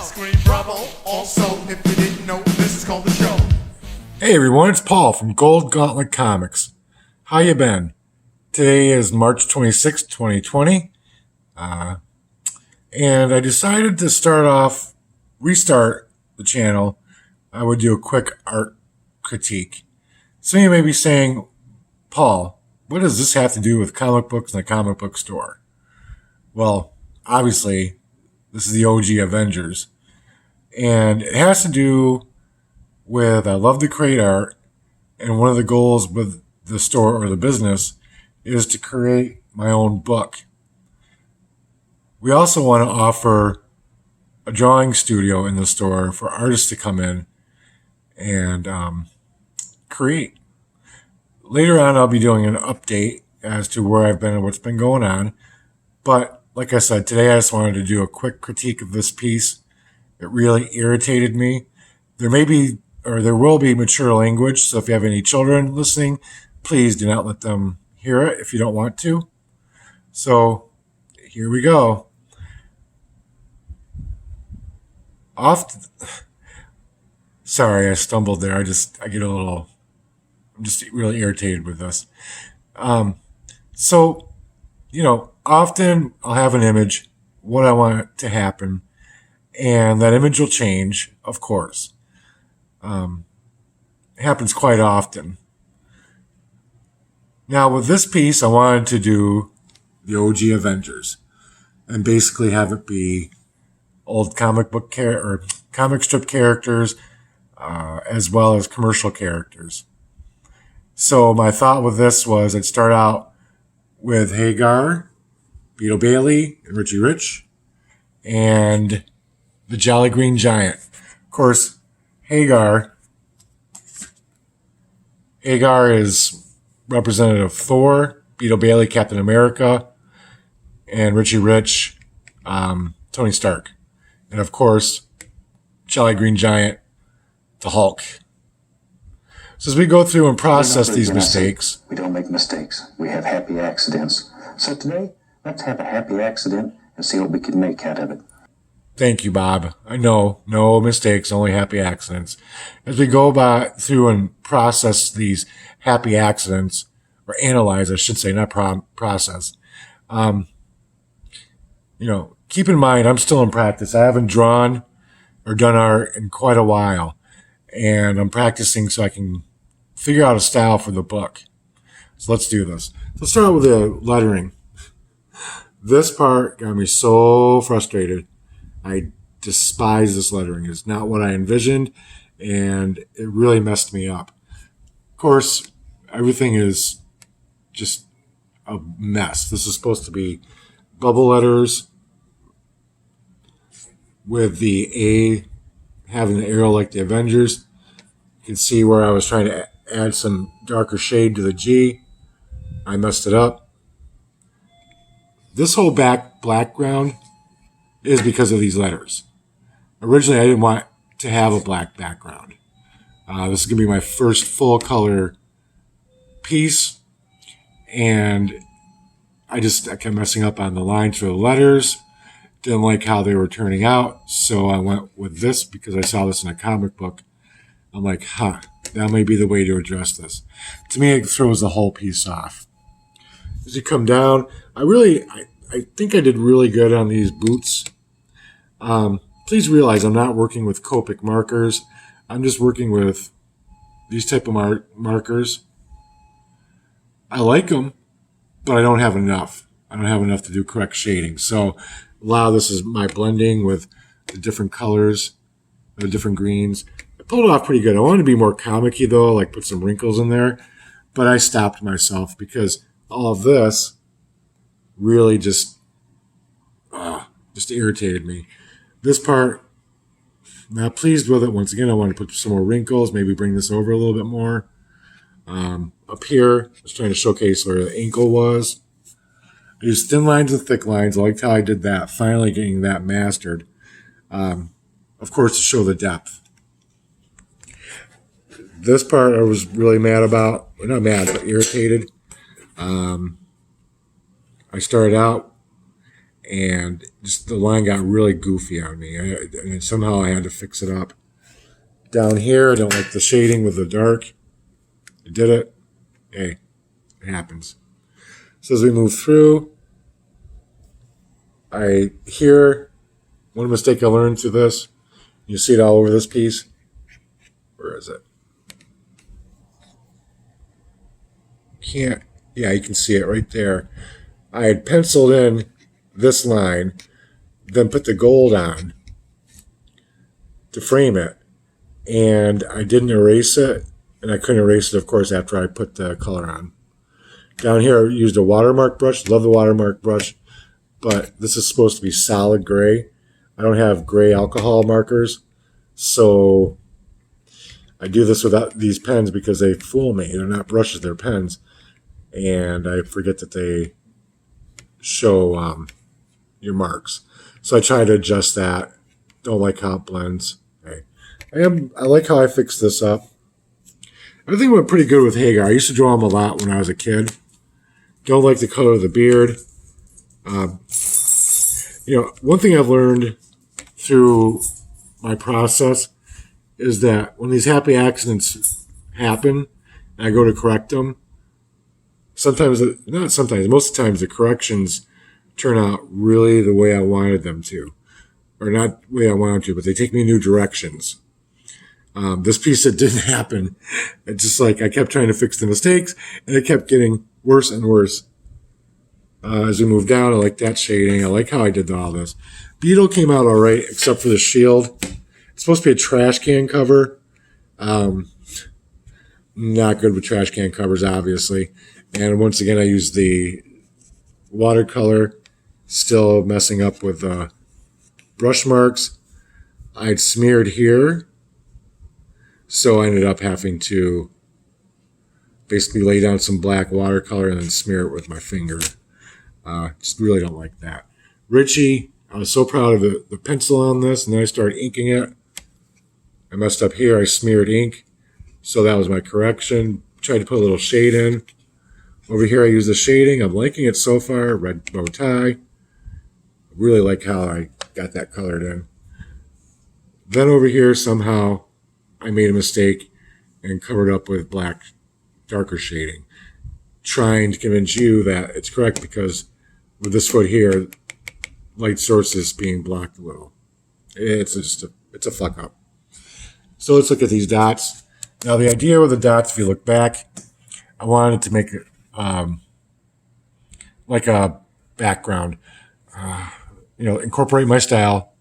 scream bravo. Also, if you didn't know, this is called the show. Hey everyone, it's Paul from Gauntlet Comix. How you been? Today is March 26, 2020. And I decided to restart the channel. I would do a quick art critique. Some of you may be saying, Paul, what does this have to do with comic books and the comic book store? Well, obviously, this is the OG Avengers. And it has to do with I love to create art, and one of the goals with the store or the business is to create my own book. We also want to offer a drawing studio in the store for artists to come in and create. Later on, I'll be doing an update as to where I've been and what's been going on. But like I said, today I just wanted to do a quick critique of this piece. It really irritated me. There will be mature language, so if you have any children listening, please do not let them hear it if you don't want to. So here we go. Sorry, I stumbled there. I'm just really irritated with this. Often I'll have an image, what I want to happen, and that image will change, of course. It happens quite often. Now, with this piece, I wanted to do the OG Avengers and basically have it be old comic strip characters as well as commercial characters. So my thought with this was I'd start out with Hagar, Beetle Bailey, and Richie Rich, and the Jolly Green Giant. Of course, Hagar is Representative Thor, Beetle Bailey, Captain America, and Richie Rich, Tony Stark. And of course, Jolly Green Giant, the Hulk. So as we go through and process these mistakes. We don't make mistakes. We have happy accidents. So today, let's have a happy accident and see what we can make out of it. Thank you, Bob. I know, no mistakes, only happy accidents. As we go through and process these happy accidents, or analyze, I should say, not process. Keep in mind, I'm still in practice. I haven't drawn or done art in quite a while, and I'm practicing so I can figure out a style for the book. So let's do this. Let's start with the lettering. This part got me so frustrated. I despise this lettering. It's not what I envisioned, and it really messed me up. Of course, everything is just a mess. This is supposed to be bubble letters with the A having the arrow like the Avengers. You can see where I was trying to add some darker shade to the G. I messed it up. This whole background is because of these letters. Originally, I didn't want to have a black background. This is going to be my first full color piece, and I kept messing up on the lines for the letters. Didn't like how they were turning out, so I went with this because I saw this in a comic book. I'm like, that may be the way to address this. To me, it throws the whole piece off. As you come down, I think I did really good on these boots. Please realize I'm not working with Copic markers. I'm just working with these type of markers. I like them, but I don't have enough. I don't have enough to do correct shading. So a lot of this is my blending with the different colors, the different greens. I pulled it off pretty good. I wanted to be more comic-y though, like put some wrinkles in there, but I stopped myself because all of this really just irritated me. This part, not pleased with it. Once again, I want to put some more wrinkles, maybe bring this over a little bit more. Up here, I was trying to showcase where the ankle was. I used thin lines and thick lines. I liked how I did that, finally getting that mastered. Of course, to show the depth. This part I was really mad about. Well, not mad, but irritated. I started out and just the line got really goofy on me. And somehow I had to fix it up. Down here, I don't like the shading with the dark. I did it. Hey, it happens. So as we move through, one mistake I learned through this. You see it all over this piece. Where is it? Yeah, you can see it right there. I had penciled in this line, then put the gold on to frame it, and I didn't erase it, and I couldn't erase it, of course, after I put the color on. Down here, I used a watermark brush. Love the watermark brush, but this is supposed to be solid gray. I don't have gray alcohol markers, so I do this without these pens because they fool me. They're not brushes, they're pens. And I forget that they show your marks. So I try to adjust that. Don't like how it blends. Okay. I like how I fixed this up. Everything went pretty good with Hagar. I used to draw him a lot when I was a kid. Don't like the color of the beard. One thing I've learned through my process is that when these happy accidents happen and I go to correct them, most of the times the corrections turn out really the way I wanted them to. Or not the way I wanted to, but they take me new directions. This piece, it didn't happen. It's just like I kept trying to fix the mistakes, and it kept getting worse and worse. As we move down, I like that shading. I like how I did all this. Beetle came out all right, except for the shield. It's supposed to be a trash can cover. Not good with trash can covers, obviously. And once again, I used the watercolor, still messing up with brush marks. I'd smeared here, so I ended up having to basically lay down some black watercolor and then smear it with my finger. Just really don't like that. Richie, I was so proud of the pencil on this, and then I started inking it. I messed up here. I smeared ink, so that was my correction. Tried to put a little shade in. Over here, I use the shading. I'm liking it so far. Red bow tie. Really like how I got that colored in. Then over here, somehow, I made a mistake and covered up with black, darker shading. Trying to convince you that it's correct because with this foot here, light source is being blocked a little. It's a fuck up. So let's look at these dots. Now the idea with the dots, if you look back, I wanted to make it like a background, incorporate my style,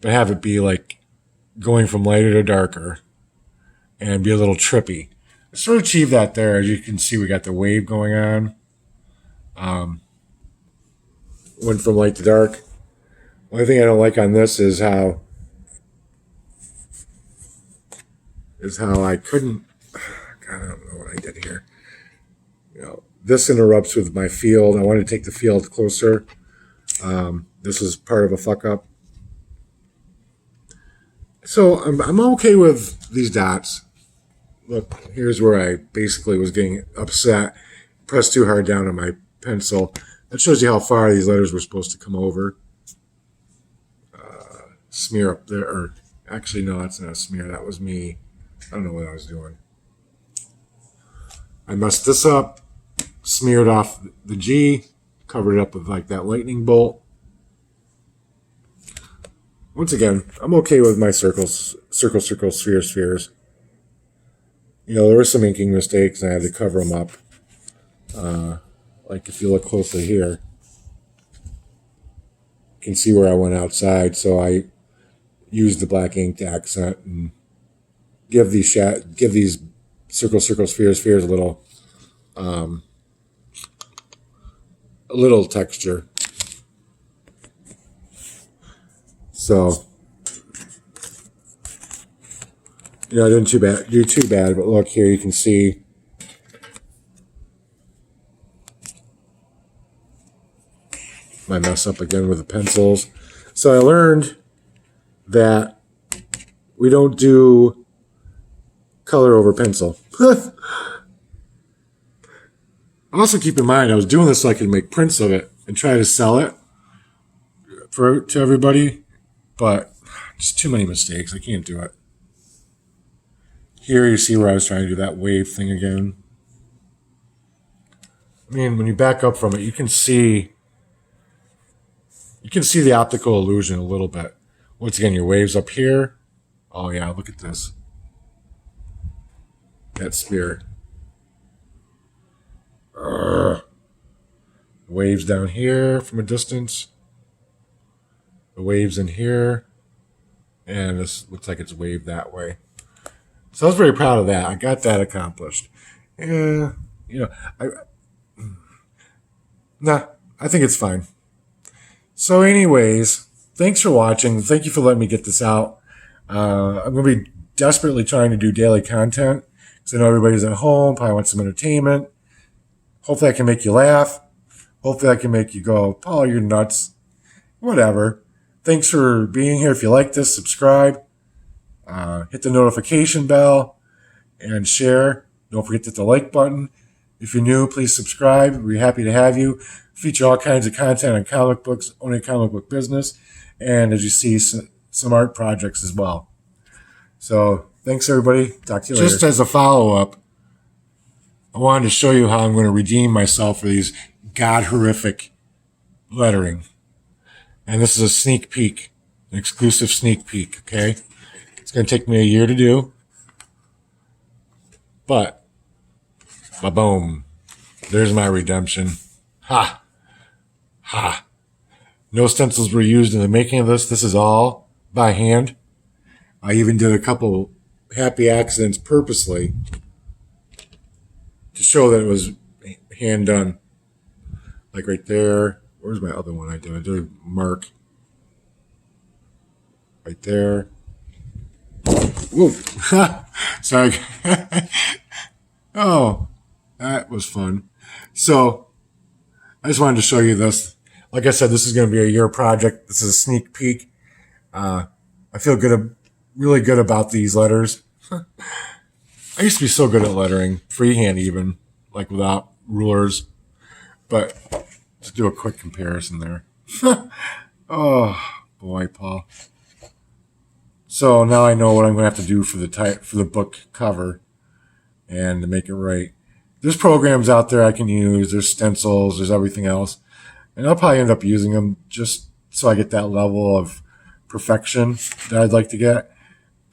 but have it be like going from lighter to darker and be a little trippy. I sort of achieved that there. As you can see, we got the wave going on. Went from light to dark. Only thing I don't like on this is how I couldn't. God, I don't know what I did here. This interrupts with my field. I wanted to take the field closer. This is part of a fuck up. So I'm okay with these dots. Look, here's where I basically was getting upset. Pressed too hard down on my pencil. That shows you how far these letters were supposed to come over. Smear up there, or actually no, that's not a smear. That was me. I don't know what I was doing. I messed this up. Smeared off the G. Covered it up with like that lightning bolt. Once again, I'm okay with my circles, circle, spheres, spheres. There were some inking mistakes, and I had to cover them up. Like if you look closely here, you can see where I went outside. So I used the black ink to accent and give these circle, spheres, spheres a little texture. So I didn't do too bad, but look here, you can see my mess up again with the pencils. So I learned that we don't do color over pencil. Also keep in mind, I was doing this so I could make prints of it and try to sell it. to everybody, but just too many mistakes. I can't do it. Here you see where I was trying to do that wave thing again. I mean, when you back up from it, you can see the optical illusion a little bit. Once again, your waves up here. Oh yeah, look at this. That spear. Waves down here from a distance. The waves in here. And this looks like it's waved that way. So I was very proud of that. I got that accomplished. Yeah, I think it's fine. So anyways, thanks for watching. Thank you for letting me get this out. I'm going to be desperately trying to do daily content because I know everybody's at home, probably wants some entertainment. Hopefully I can make you laugh. Hopefully I can make you go, Paul, you're nuts. Whatever. Thanks for being here. If you like this, subscribe. Hit the notification bell and share. Don't forget to hit the like button. If you're new, please subscribe. We're happy to have you. Feature all kinds of content on comic books, owning a comic book business, and as you see, some art projects as well. So thanks, everybody. Talk to you later. Just as a follow-up, I wanted to show you how I'm going to redeem myself for these god-horrific lettering. And this is a sneak peek, an exclusive sneak peek, okay? It's going to take me a year to do. But, ba-boom. There's my redemption. Ha! Ha! No stencils were used in the making of this. This is all by hand. I even did a couple happy accidents purposely to show that it was hand done. Like right there. Where's my other one I did? I did a mark. Right there. Whoa. Sorry. Oh, that was fun. So, I just wanted to show you this. Like I said, this is going to be a year project. This is a sneak peek. I feel really good about these letters. I used to be so good at lettering, freehand even, like without rulers. But let's do a quick comparison there. Oh boy, Paul. So now I know what I'm going to have to do for the book cover, and to make it right. There's programs out there I can use. There's stencils. There's everything else. And I'll probably end up using them just so I get that level of perfection that I'd like to get.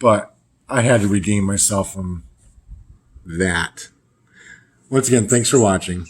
But I had to redeem myself from that. Once again, thanks for watching.